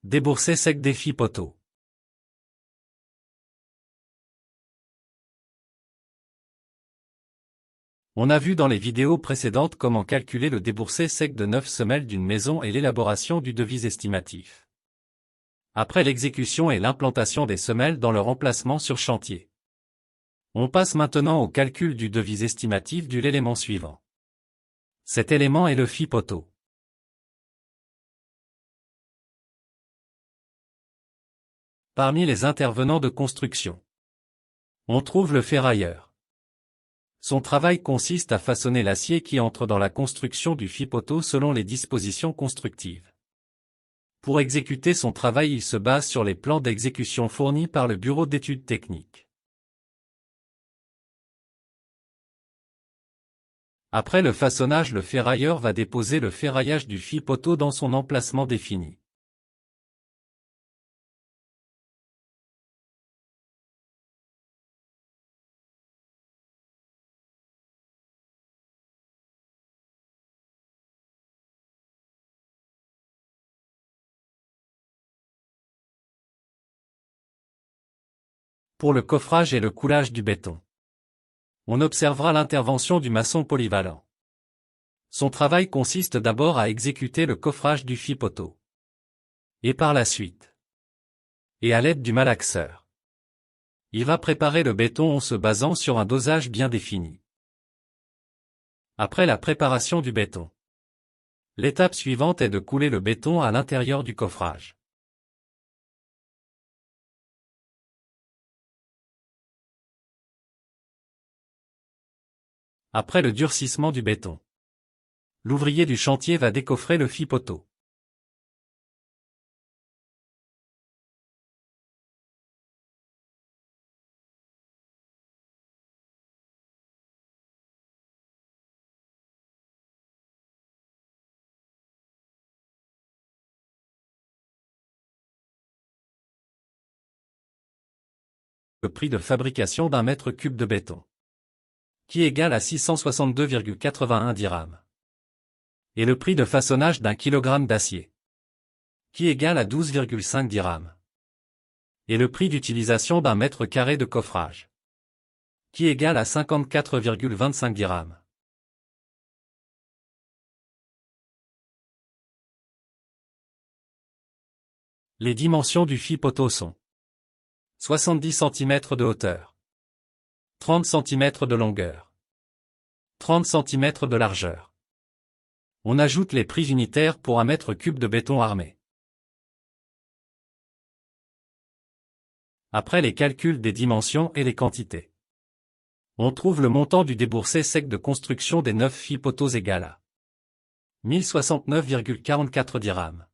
Déboursé sec défi poteau. On a vu dans les vidéos précédentes comment calculer le déboursé sec de 9 semelles d'une maison et l'élaboration du devis estimatif. Après l'exécution et l'implantation des semelles dans leur emplacement sur chantier. On passe maintenant au calcul du devis estimatif de l'élément suivant. Cet élément est le fil poteau. Parmi les intervenants de construction, on trouve le ferrailleur. Son travail consiste à façonner l'acier qui entre dans la construction du fil poteau selon les dispositions constructives. Pour exécuter son travail, il se base sur les plans d'exécution fournis par le bureau d'études techniques. Après le façonnage, le ferrailleur va déposer le ferraillage du fil poteau dans son emplacement défini. Pour le coffrage et le coulage du béton, on observera l'intervention du maçon polyvalent. Son travail consiste d'abord à exécuter le coffrage du fil poteau. Et par la suite, et à l'aide du malaxeur, il va préparer le béton en se basant sur un dosage bien défini. Après la préparation du béton, l'étape suivante est de couler le béton à l'intérieur du coffrage. Après le durcissement du béton, l'ouvrier du chantier va décoffrer le fil poteau. Le prix de fabrication d'un mètre cube de béton, qui égale à 662,81 dirhams. Et le prix de façonnage d'un kilogramme d'acier, qui égale à 12,5 dirhams. Et le prix d'utilisation d'un mètre carré de coffrage, qui égale à 54,25 dirhams. Les dimensions du fil poteau sont 70 cm de hauteur, 30 cm de longueur, 30 cm de largeur. On ajoute les prix unitaires pour un mètre cube de béton armé. Après les calculs des dimensions et les quantités, on trouve le montant du déboursé sec de construction des 9 fils poteaux égal à 1069,44 dirhams.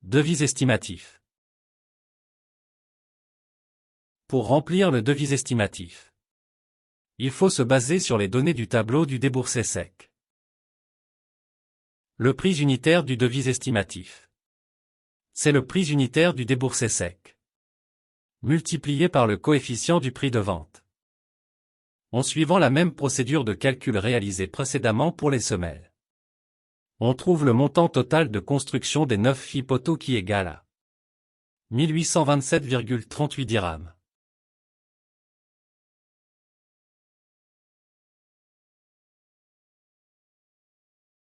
Devis estimatif. Pour remplir le devis estimatif, il faut se baser sur les données du tableau du déboursé sec. Le prix unitaire du devis estimatif, c'est le prix unitaire du déboursé sec, multiplié par le coefficient du prix de vente. En suivant la même procédure de calcul réalisée précédemment pour les semelles, on trouve le montant total de construction des 9 fils poteaux qui égale à 1827,38 dirhams.